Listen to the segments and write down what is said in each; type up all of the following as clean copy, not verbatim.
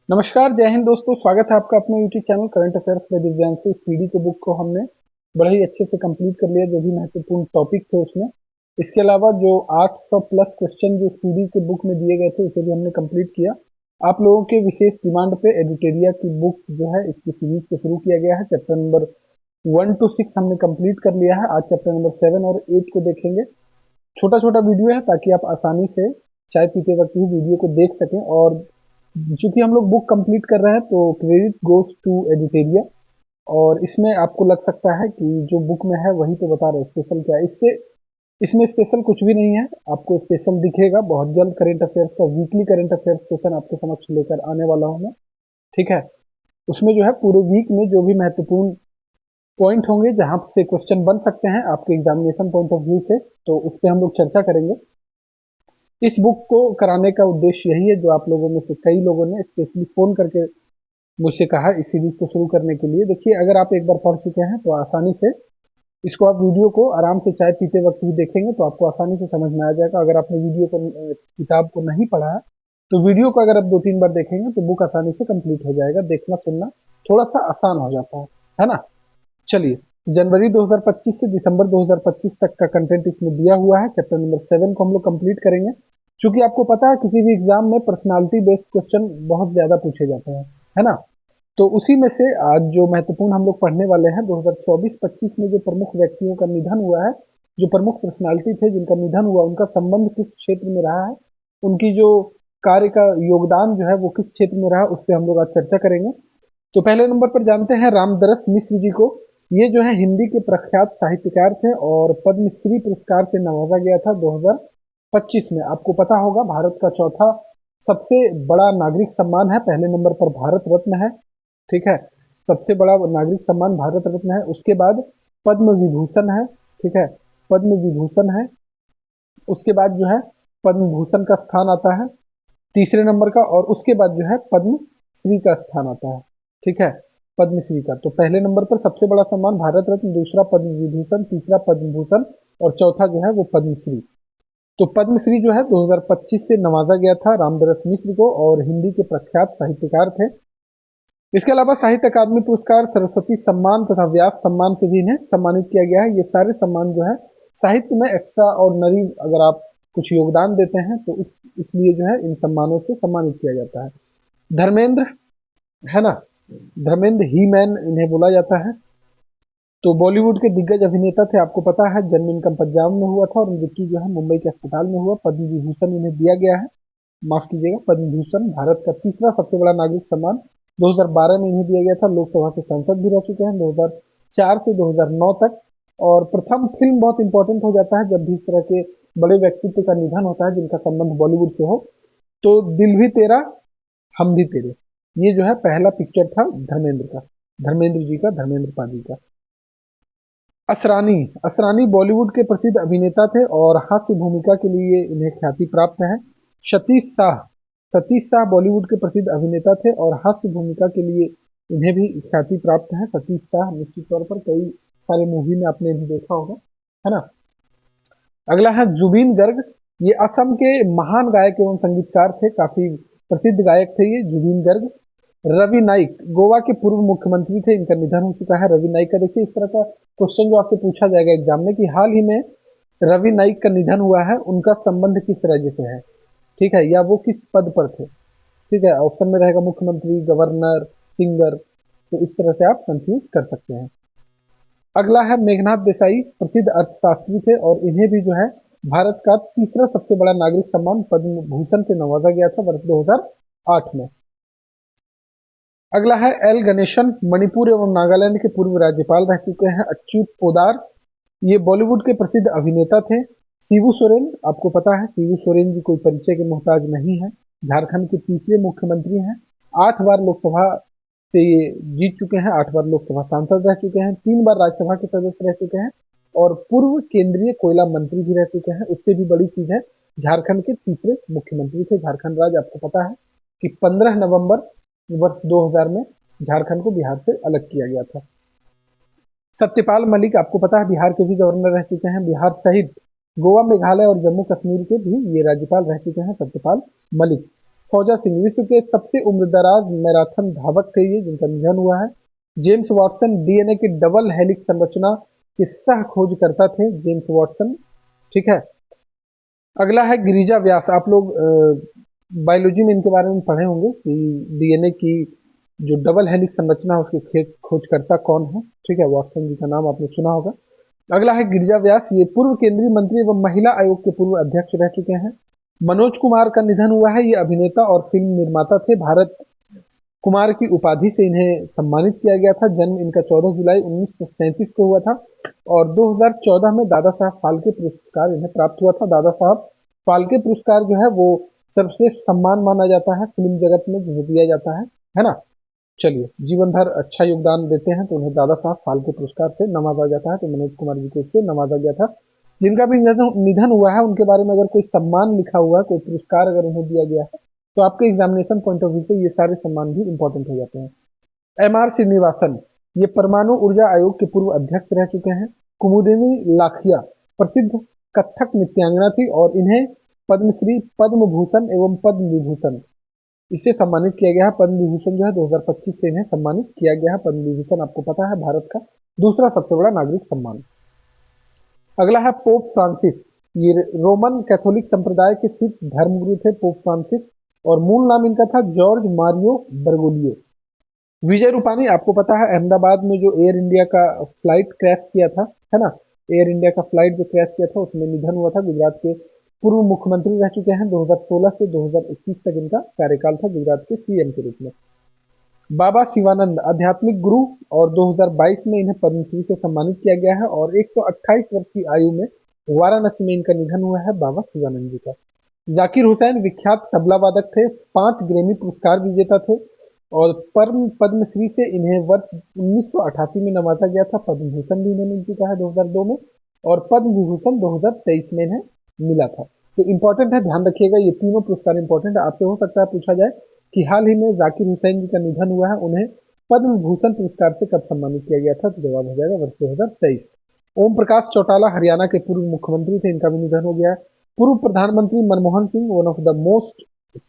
नमस्कार, जय हिंद दोस्तों। स्वागत है आपका अपने YouTube channel current affairs by Divyanshu. इस पीडी के बुक को हमने बड़े ही अच्छे से कंप्लीट कर लिया, जो भी महत्वपूर्ण टॉपिक थे उसमें। इसके अलावा जो 800 प्लस क्वेश्चन जो इस पीडी के बुक में दिए गए थे, उसे भी हमने कंप्लीट किया। आप लोगों के विशेष डिमांड पे एडिटेरिया की बुक जो है, इसकी सीरीज को शुरू किया गया है। चैप्टर नंबर 1 to 6 हमने कंप्लीट कर लिया है। आज चैप्टर नंबर 7 और 8 को देखेंगे। छोटा छोटा वीडियो है ताकि आप आसानी से चाय पीते वक्त भी वीडियो को देख सकें। और चूंकि हम लोग बुक कंप्लीट कर रहे हैं तो क्रेडिट गोज टू एडिटेरिया। और इसमें आपको लग सकता है कि जो बुक में है वही तो बता रहे, स्पेशल क्या है इससे। इसमें स्पेशल कुछ भी नहीं है। आपको स्पेशल दिखेगा बहुत जल्द। करेंट अफेयर्स का वीकली करेंट अफेयर्स सेशन आपके समक्ष लेकर आने वाला हूं मैं। ठीक है। उसमें जो है पूरे वीक में जो भी महत्वपूर्ण पॉइंट होंगे जहां से क्वेश्चन बन सकते हैं आपके एग्जामिनेशन पॉइंट ऑफ व्यू से, तो उस पर हम लोग चर्चा करेंगे। इस बुक को कराने का उद्देश्य यही है, जो आप लोगों में से कई लोगों ने स्पेशली फोन करके मुझसे कहा इस सीरीज को शुरू करने के लिए। देखिए, अगर आप एक बार पढ़ चुके हैं तो आसानी से इसको आप वीडियो को आराम से चाय पीते वक्त भी देखेंगे तो आपको आसानी से समझ में आ जाएगा। अगर आपने वीडियो को किताब को नहीं पढ़ा है तो वीडियो को अगर आप 2-3 बार देखेंगे तो बुक आसानी से कंप्लीट हो जाएगा। देखना सुनना थोड़ा सा आसान हो जाता है ना। चलिए, जनवरी 2025 से दिसंबर 2025 तक का कंटेंट इसमें दिया हुआ है। चैप्टर नंबर 7 को हम लोग कंप्लीट करेंगे। क्योंकि आपको पता है किसी भी एग्जाम में पर्सनालिटी बेस्ड क्वेश्चन बहुत ज्यादा पूछे जाते हैं, है ना। तो उसी में से आज जो महत्वपूर्ण हम लोग पढ़ने वाले हैं, 2024-25 में जो प्रमुख व्यक्तियों का निधन हुआ है, जो प्रमुख पर्सनालिटी थे जिनका निधन हुआ, उनका संबंध किस क्षेत्र में रहा है, उनकी जो कार्य का योगदान जो है वो किस क्षेत्र में रहा, उस पर हम लोग आज चर्चा करेंगे। तो पहले नंबर पर जानते हैं रामदरस मिश्र जी को। ये जो है हिंदी के प्रख्यात साहित्यकार थे और पद्मश्री पुरस्कार से नवाजा गया था 2025 में। आपको पता होगा भारत का चौथा सबसे बड़ा नागरिक सम्मान है। पहले नंबर पर भारत रत्न है। ठीक है। सबसे बड़ा नागरिक सम्मान भारत रत्न है। उसके बाद पद्म विभूषण है। ठीक है। पद्म विभूषण है। उसके बाद जो है पद्म भूषण का स्थान आता है तीसरे नंबर का। और उसके बाद जो है पद्म श्री का स्थान आता है। ठीक है। पद्मश्री का तो पहले नंबर पर सबसे बड़ा सम्मान भारत रत्न, दूसरा पद्म विभूषण, तीसरा पद्म भूषण और चौथा जो है वो पद्मश्री। तो पद्मश्री जो है 2025 से नवाजा गया था रामदरस मिश्र को, और हिंदी के प्रख्यात साहित्यकार थे। इसके अलावा साहित्य अकादमी पुरस्कार, सरस्वती सम्मान तथा व्यास सम्मान से भी इन्हें सम्मानित किया गया है। ये सारे सम्मान जो है साहित्य में एक्स्ट्रा ऑर्डिनरी अगर आप कुछ योगदान देते हैं तो इसलिए जो है इन सम्मानों से सम्मानित किया जाता है। धर्मेंद्र, है ना, धर्मेंद्र ही मैन इन्हें बोला जाता है। तो बॉलीवुड के दिग्गज अभिनेता थे। आपको पता है जन्म इनका पंजाब में हुआ था और मृत्यु जो है मुंबई के अस्पताल में हुआ। पद्म विभूषण इन्हें दिया गया है, माफ कीजिएगा, पद्म भूषण भारत का तीसरा सबसे बड़ा नागरिक सम्मान 2012 में इन्हें दिया गया था। लोकसभा के सांसद भी रह चुके हैं 2004 से 2009 तक। और प्रथम फिल्म बहुत इंपॉर्टेंट हो जाता है जब भी इस तरह के बड़े व्यक्तित्व का निधन होता है जिनका संबंध बॉलीवुड से हो। तो दिल भी तेरा हम भी तेरे, ये जो है पहला पिक्चर था धर्मेंद्र का, धर्मेंद्र जी का, धर्मेंद्र पाजी का। असरानी, असरानी बॉलीवुड के प्रसिद्ध अभिनेता थे और हास्य भूमिका के लिए इन्हें ख्याति प्राप्त है। सतीश शाह, सतीश शाह बॉलीवुड के प्रसिद्ध अभिनेता थे और हास्य भूमिका के लिए इन्हें भी ख्याति प्राप्त है। सतीश शाह निश्चित तौर पर कई सारे मूवी में आपने इन्हें देखा होगा, है ना। अगला है जुबीन गर्ग। ये असम के महान गायक एवं संगीतकार थे, काफी प्रसिद्ध गायक थे ये जुबीन गर्ग। रवि नाइक गोवा के पूर्व मुख्यमंत्री थे, इनका निधन हो चुका है। रवि नाइक का देखिए इस तरह का क्वेश्चन जो आपसे पूछा जाएगा एग्जाम में कि हाल ही में रवि नाइक का निधन हुआ है, उनका संबंध किस राज्य से है, ठीक है, या वो किस पद पर थे। ठीक है, ऑप्शन में रहेगा मुख्यमंत्री, गवर्नर, सिंगर। तो इस तरह से आप कंफ्यूज कर सकते हैं। अगला है मेघनाथ देसाई, प्रसिद्ध अर्थशास्त्री थे और इन्हें भी जो है भारत का तीसरा सबसे बड़ा नागरिक सम्मान पद्म भूषण से नवाजा गया था वर्ष 2008 में। अगला है एल गणेशन, मणिपुर एवं नागालैंड के पूर्व राज्यपाल रह चुके हैं। अच्युत पोदार, ये बॉलीवुड के प्रसिद्ध अभिनेता थे। शिबू सोरेन, आपको पता है शिबू सोरेन जी कोई परिचय के मोहताज नहीं है, झारखंड के तीसरे मुख्यमंत्री हैं। 8 बार लोकसभा से ये जीत चुके हैं, 8 बार लोकसभा सांसद रह चुके हैं, 3 बार राज्यसभा के सदस्य रह चुके हैं और पूर्व केंद्रीय कोयला मंत्री भी रह चुके हैं। उससे भी बड़ी चीज है, झारखंड के तीसरे मुख्यमंत्री थे। झारखंड राज्य आपको पता है कि 15 नवंबर वर्ष 2000 में झारखंड को बिहार से अलग किया गया था। सत्यपाल मलिक, आपको पता है बिहार के भी गवर्नर रह चुके हैं। बिहार सहित गोवा, मेघालय और जम्मू कश्मीर के भी ये राज्यपाल रह चुके हैं, सत्यपाल मलिक। फौजा सिंह विश्व के सबसे उम्रदराज मैराथन धावक थे ये, जिनका निधन हुआ है। जेम्स वाटसन डीएनए की डबल हेलिक्स संरचना के सह खोजकर्ता थे, जेम्स वाटसन। ठीक है। अगला है गिरिजा व्यास। आप लोग बायोलॉजी में इनके बारे में पढ़े होंगे कि डीएनए की जो डबल हेलिक्स संरचना है उसके खोजकर्ता कौन है। ठीक है, वाटसन जी का नाम आपने सुना होगा। अगला है गिरिजा व्यास। ये पूर्व केंद्रीय मंत्री एवं महिला आयोग के पूर्व अध्यक्ष रह चुके हैं। मनोज कुमार का निधन हुआ है। ये अभिनेता और फिल्म निर्माता थे। भारत कुमार की उपाधि से इन्हें सम्मानित किया गया था। जन्म इनका 14 जुलाई 1937 को हुआ था और 2014 में दादा साहब फाल्के पुरस्कार इन्हें प्राप्त हुआ था। दादा साहब फाल्के पुरस्कार जो है वो सर्वश्रेष्ठ सम्मान माना जाता है फिल्म जगत में, जिसे दिया जाता है ना। चलिए, जीवन भर अच्छा योगदान देते हैं तो उन्हें दादा साहब फाल्के पुरस्कार से नवाजा जाता है। तो मनोज कुमार जी को इससे नवाजा गया था। जिनका भी निधन हुआ है उनके बारे में अगर कोई सम्मान लिखा हुआ है, कोई पुरस्कार अगर उन्हें दिया गया है, तो आपके एग्जामिनेशन पॉइंट ऑफ व्यू से ये सारे सम्मान भी इंपॉर्टेंट हो जाते हैं। एमआर श्रीनिवासन, ये परमाणु ऊर्जा आयोग के पूर्व अध्यक्ष रह चुके हैं। कुमुदिनी लाखिया प्रसिद्ध कथक नृत्यांगना थी और इन्हें पद्मश्री, पद्म भूषण एवं पद्म विभूषण इससे सम्मानित किया गया है। पद्म विभूषण जो है 2025 से इन्हें सम्मानित किया गया है। पद्म विभूषण आपको पता है भारत का दूसरा सबसे बड़ा नागरिक सम्मान। अगला है पोप फ्रांसिस। ये रोमन कैथोलिक संप्रदाय के शीर्ष धर्मगुरु थे पोप फ्रांसिस और मूल नाम इनका था जॉर्ज मारियो बर्गोलियो। विजय रूपानी, आपको पता है अहमदाबाद में जो एयर इंडिया का फ्लाइट क्रैश किया था, है ना, एयर इंडिया का फ्लाइट जो क्रैश किया था उसमें निधन हुआ था। गुजरात के पूर्व मुख्यमंत्री रह चुके हैं। 2016 से 2021 तक इनका कार्यकाल था गुजरात के सीएम के रूप में। बाबा शिवानंद आध्यात्मिक गुरु और 2022 में इन्हें पद्मश्री से सम्मानित किया गया है और 128 वर्ष की आयु में वाराणसी में इनका निधन हुआ है बाबा शिवानंद जी का। जाकिर हुसैन विख्यात तबला वादक थे, 5 ग्रेमी पुरस्कार विजेता थे और पद्मश्री से इन्हें वर्ष 1988 में नवाजा गया था। पद्म भूषण भी इन्हें मिल चुका है 2002 में और पद्म विभूषण 2023 में इन्हें मिला था। तो इंपॉर्टेंट है, ध्यान रखिएगा, ये तीनों पुरस्कार इंपॉर्टेंट है। आपसे हो सकता है पूछा जाए कि हाल ही में जाकिर हुसैन जी का निधन हुआ है, उन्हें पद्म विभूषण पुरस्कार से कब सम्मानित किया गया था? तो जवाब हो जाएगा वर्ष 2023। ओम प्रकाश चौटाला हरियाणा के पूर्व मुख्यमंत्री थे, इनका भी निधन हो गया है। पूर्व प्रधानमंत्री Manmohan Singh, one of the most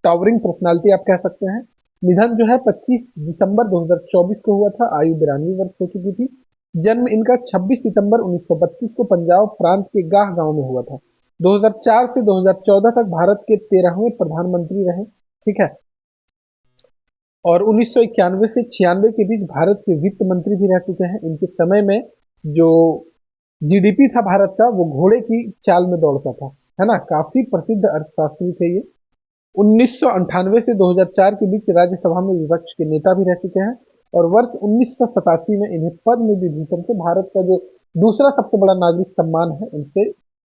towering personality आप कह सकते हैं, निधन जो है 25 दिसंबर 2024 को हुआ था। आयु 92 वर्ष हो चुकी थी। जन्म इनका 26 सितंबर 1932 को पंजाब प्रांत के गाह गांव में हुआ था। 2004 से 2014 तक भारत के 13वें प्रधानमंत्री रहे। ठीक है, और 1991 से 96 के बीच भारत के वित्त मंत्री भी रह चुके हैं। इनके समय में जो जीडीपी था भारत का वो घोड़े की चाल में दौड़ता था, है ना। काफी प्रसिद्ध अर्थशास्त्री थे ये। 1998 से 2004 के बीच राज्यसभा में विपक्ष के नेता भी रह चुके हैं और वर्ष 1987 में इन्हें पद्म विभूषण से, भारत का जो दूसरा सबसे बड़ा नागरिक सम्मान है, उनसे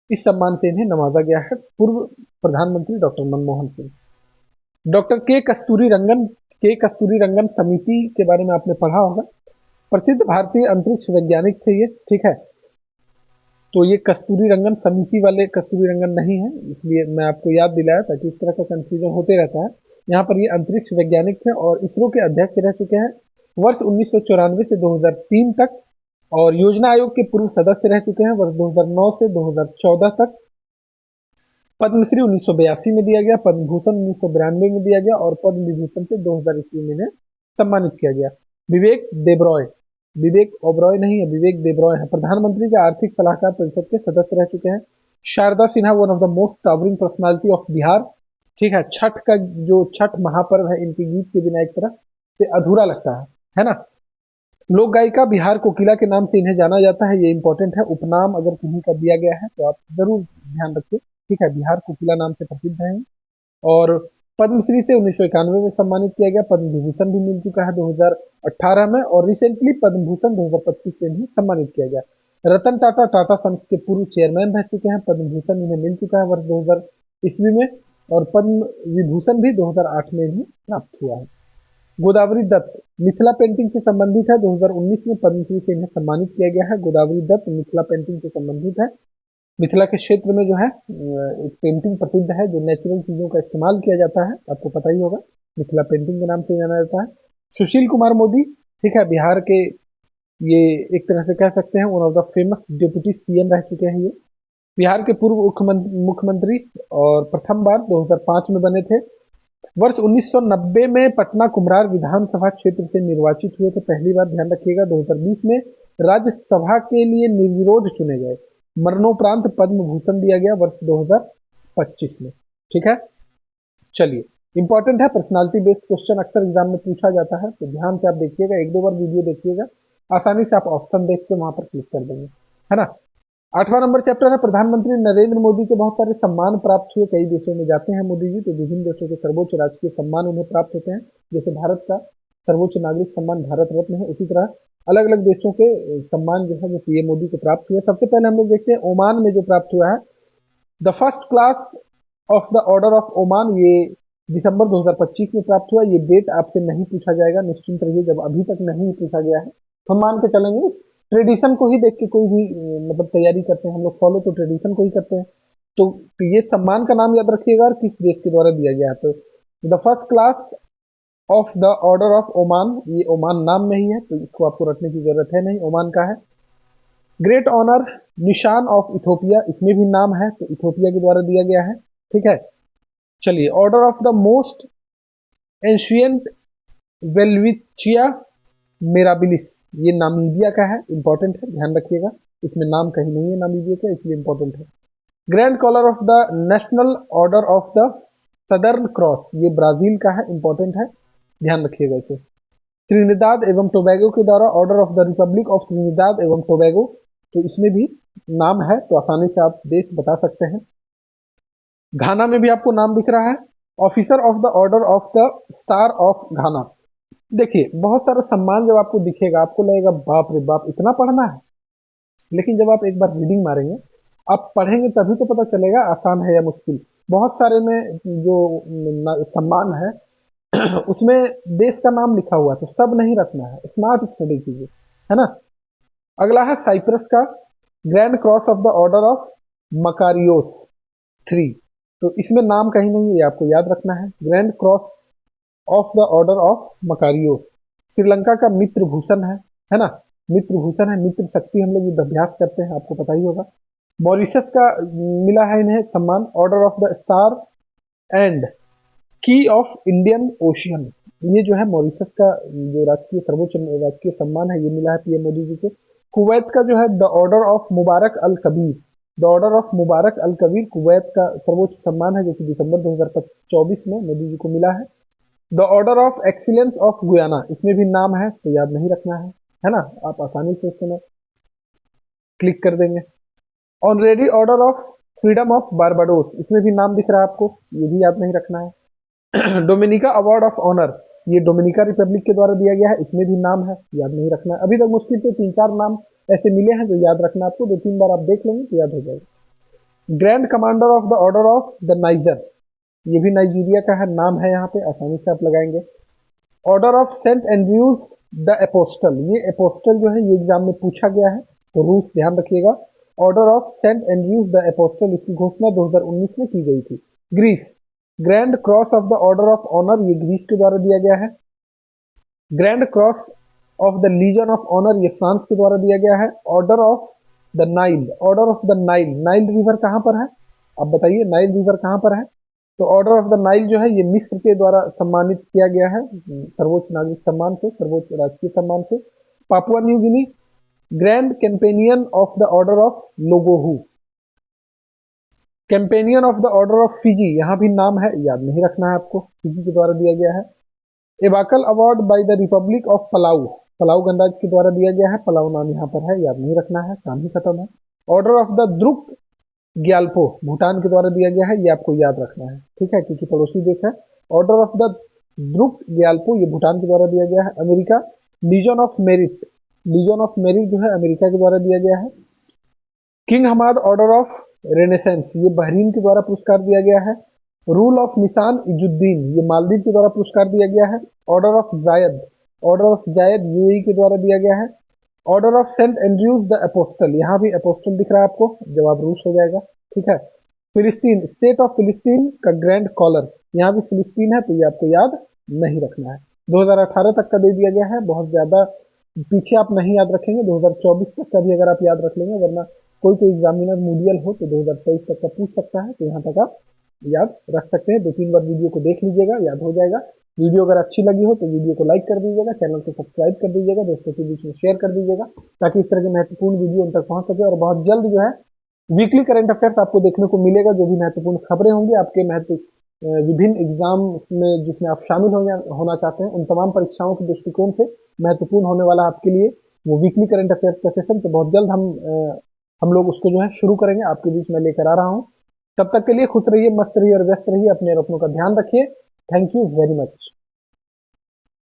इस सम्मान से इन्हें नवाजा गया है पूर्व प्रधानमंत्री डॉक्टर मनमोहन सिंह। डॉक्टर के कस्तूरी रंगन समिति के बारे में आपने पढ़ा होगा। प्रसिद्ध भारतीय अंतरिक्ष वैज्ञानिक थे ये। ठीक है, तो ये कस्तूरी रंगन समिति वाले कस्तूरी रंगन नहीं है, इसलिए मैं आपको याद दिलाया ताकि इस तरह का कंफ्यूजन होते रहता है। यहाँ पर ये अंतरिक्ष वैज्ञानिक थे और इसरो के अध्यक्ष रह चुके हैं वर्ष 1994 से 2003 तक और योजना आयोग के पूर्व सदस्य रह चुके हैं वर्ष 2009 से 2014 तक। पद्मश्री 1982 में दिया गया, पद्म भूषण 1992 में दिया गया और पद्म विभूषण से 2000 ईस्वी में इन्हें सम्मानित किया गया। विवेक देबरॉय, विवेक ओबरॉय नहीं है, विवेक देबरॉय है, प्रधानमंत्री के आर्थिक सलाहकार परिषद के सदस्य रह चुके हैं। Sharda Sinha, one of the most towering personality of Bihar. ठीक है, छठ का जो छठ महापर्व है, इनके गीत के बिना एक तरह से अधूरा लगता है ना। लोक गायिका बिहार कोकिला के नाम से इन्हें जाना जाता है, ये इंपॉर्टेंट है। उपनाम अगर किन्हीं का दिया गया है तो आप जरूर ध्यान रखिए। ठीक है, बिहार कोकिला नाम से प्रसिद्ध है। और पद्मश्री से 1991 में सम्मानित किया गया। पद्म विभूषण भी मिल चुका है 2018 में और रिसेंटली पद्म भूषण 2025 से इन्हें सम्मानित किया गया। रतन टाटा टाटा सन्स के पूर्व चेयरमैन रह चुके हैं। पद्म भूषण इन्हें मिल चुका है वर्ष 2000 ईस्वी में और पद्म विभूषण भी 2008 में इन्हें प्राप्त हुआ है। गोदावरी दत्त मिथिला पेंटिंग से संबंधित है, 2019 में पद्मश्री से इन्हें सम्मानित किया गया है। गोदावरी दत्त मिथिला पेंटिंग से संबंधित है। मिथिला के क्षेत्र में जो है एक पेंटिंग प्रसिद्ध है जो नेचुरल चीजों का इस्तेमाल किया जाता है, आपको पता ही होगा, मिथिला पेंटिंग के नाम से जाना जाता है। सुशील कुमार मोदी, ठीक है, बिहार के ये एक तरह से कह सकते हैं one of the famous deputy CM रह चुके हैं। ये बिहार के पूर्व मुख्यमंत्री और प्रथम बार 2005 में बने थे। वर्ष 1990 में पटना कुम्हरार विधानसभा क्षेत्र से निर्वाचित हुए थे पहली बार, ध्यान रखिएगा। 2020 में राज्यसभा के लिए निर्विरोध चुने गए। मरणोपरांत पद्म भूषण दिया गया वर्ष 2025 में। ठीक है, चलिए, इंपॉर्टेंट है, पर्सनालिटी बेस्ड क्वेश्चन अक्सर एग्जाम में पूछा जाता है, तो ध्यान से आप देखिएगा, एक दो बार वीडियो देखिएगा, आसानी से आप ऑप्शन देख के वहां पर क्लिक कर देंगे, है ना। 8वां नंबर चैप्टर है प्रधानमंत्री नरेंद्र मोदी को बहुत सारे सम्मान प्राप्त हुए, कई देशों में जाते हैं मोदी जी, तो विभिन्न देशों के सर्वोच्च राजकीय सम्मान उन्हें प्राप्त होते हैं। जैसे भारत का सर्वोच्च नागरिक सम्मान भारत रत्न है, उसी तरह अलग अलग देशों के सम्मान जो है वो पीएम मोदी को प्राप्त हुए। सबसे पहले हम लोग देखते हैं ओमान में जो प्राप्त हुआ है, the first class of the order of Oman, ये दिसंबर 2025 में प्राप्त हुआ। ये डेट आपसे नहीं पूछा जाएगा, निश्चिंत रहिए, जब अभी तक नहीं पूछा गया है तो हम मान के चलेंगे ट्रेडिशन को ही देख के कोई भी मतलब तैयारी करते हैं हम लोग, फॉलो तो ट्रेडिशन को ही करते हैं। तो ये सम्मान का नाम याद रखिएगा और किस देश के द्वारा दिया गया है। तो the first class of the order of Oman, ये ओमान नाम में ही है, तो इसको आपको रखने की जरूरत है नहीं, ओमान का है। ग्रेट ऑनर निशान ऑफ इथोपिया, इसमें भी नाम है, तो इथोपिया के द्वारा दिया गया है। ठीक है, चलिए, order of the most ancient Welwitschia mirabilis, ये नामीबिया का है, इंपॉर्टेंट है, ध्यान रखिएगा, इसमें नाम कहीं नहीं है नामीबिया का, इसलिए इंपॉर्टेंट है। Grand collar of the national order of the southern cross, ये ब्राजील का है, इंपॉर्टेंट है, ध्यान रखिएगा इसे। त्रिनिदाद एवं टोबैगो के द्वारा order of the Republic of Trinidad एवं टोबैगो, तो इसमें भी नाम है, तो आसानी से आप देख बता सकते हैं। घाना में भी आपको नाम दिख रहा है, officer of the order of the star of घाना। देखिए, बहुत सारा सम्मान जब आपको दिखेगा आपको लगेगा बाप रे बाप इतना पढ़ना है, लेकिन जब आप एक बार रीडिंग मारेंगे, आप पढ़ेंगे तभी तो पता चलेगा आसान है या मुश्किल। बहुत सारे में जो सम्मान है उसमें देश का नाम लिखा हुआ है, तो सब नहीं रखना है, स्मार्ट स्टडी कीजिए, है ना। अगला है साइप्रस का grand cross of the order of Makarios 3, तो इसमें नाम कहीं नहीं है, ये आपको याद रखना है, grand cross of the order of Makarios. Sri Lanka का मित्र भूषण है ना, मित्र भूषण है, मित्र शक्ति हम लोग युद्ध अभ्यास करते हैं, आपको पता ही होगा। मॉरिशस का मिला है इन्हें सम्मान, order of the star and की ऑफ इंडियन ओशियन, ये जो है मॉरिशस का जो राजकीय सर्वोच्च राजकीय सम्मान है, ये मिला है पीएम मोदी जी को। कुवैत का जो है the order of Mubarak al Kabir, the order of Mubarak al Kabir Kuwait का सर्वोच्च सम्मान है, जो कि दिसंबर 2024 में मोदी जी को मिला है। The order of excellence of Guyana, इसमें भी नाम है, तो याद नहीं रखना है ना, आप आसानी से इसमें क्लिक कर देंगे। Honorary order of freedom of Barbados, इसमें भी नाम दिख रहा है आपको, ये भी याद नहीं रखना है। डोमिनिका अवार्ड ऑफ ऑनर, ये डोमिनिका रिपब्लिक के द्वारा दिया गया है, इसमें भी नाम है, याद नहीं रखना है। अभी तक मुश्किल से 3-4 नाम ऐसे मिले हैं जो याद रखना आपको, 2-3 बार आप देख लेंगे तो याद हो जाएगा। Grand commander of the order of the niger, ये भी नाइजीरिया का है, नाम है यहाँ पे, आसानी से आप लगाएंगे। Order of Saint Andrews the apostle, ये एपोस्टल जो है ये एग्जाम में पूछा गया है, तो रूल्स ध्यान रखिएगा। Order of Saint Andrews the apostle, इसकी घोषणा 2019 में की गई थी। Greece, grand cross of the order of honour, ये ग्रीस के द्वारा दिया गया है। Grand cross of the legion of honour, ये फ्रांस के द्वारा दिया गया है। Order of the Nile, order of the Nile, Nile river कहाँ पर है आप बताइए, नाइल रिवर कहाँ पर है, तो ऑर्डर ऑफ द नाइल जो है ये मिस्र के द्वारा सम्मानित किया गया है, सर्वोच्च नागरिक सम्मान से, सर्वोच्च राजकीय सम्मान से। Papua New Guinea, grand companion of the order of लोगोहू, companion of the order of Fiji, यहाँ भी नाम है, याद नहीं रखना है आपको, फिजी के द्वारा दिया गया है। एबाकल award by the Republic of Palau, Palau गणराज्य के द्वारा दिया गया है, पलाऊ नाम यहाँ पर है, याद नहीं रखना है, काम ही खत्म है। Order of the Druk Gyalpo, Bhutan के द्वारा दिया गया है, ये आपको याद रखना है, ठीक है, क्योंकि पड़ोसी देश है। Order of the Druk Gyalpo, ये भूटान के द्वारा दिया गया है। America, legion of merit, legion of merit जो है अमेरिका के द्वारा दिया गया है। King Hamad order of renaissance, ये बहरीन के द्वारा पुरस्कार दिया गया है। रूल ऑफ निशान इजुद्दीन, ये मालदीव के द्वारा पुरस्कार दिया गया है। Order of Zayed, order of Zayed UAE के द्वारा दिया गया है। Order of Saint Andrews the apostle, यहाँ भी एपोस्टल दिख रहा है आपको, जवाब रूस हो जाएगा, ठीक है। फिलिस्तीन, स्टेट ऑफ फिलिस्तीन का ग्रैंड कॉलर, यहाँ भी फिलिस्तीन है, तो ये आपको याद नहीं रखना है। 2018 तक का दे दिया गया है, बहुत ज्यादा पीछे आप नहीं याद रखेंगे, 2024 तक का भी अगर आप याद रख लेंगे, वरना कोई एग्जामिनर मूडियल हो तो 2023 तक का पूछ सकता है, तो यहाँ तक आप याद रख सकते हैं। 2-3 बार वीडियो को देख लीजिएगा, याद हो जाएगा। वीडियो अगर अच्छी लगी हो तो वीडियो को लाइक कर दीजिएगा, चैनल को सब्सक्राइब कर दीजिएगा, दोस्तों के बीच में शेयर कर दीजिएगा, ताकि इस तरह के महत्वपूर्ण वीडियो उन तक पहुंच सके। और बहुत जल्द जो है वीकली करंट अफेयर्स आपको देखने को मिलेगा, जो भी महत्वपूर्ण खबरें होंगी आपके विभिन्न एग्जाम में जिसमें आप शामिल होना चाहते हैं, उन तमाम परीक्षाओं के दृष्टिकोण से महत्वपूर्ण होने वाला आपके लिए वो वीकली करंट अफेयर्स का सेशन। तो बहुत जल्द हम लोग उसको जो है शुरू करेंगे, आपके बीच में लेकर आ रहा हूँ। तब तक के लिए खुश रहिए, मस्त रहिए और व्यस्त रहिए, अपने और अपनों का ध्यान रखिए। Thank you very much.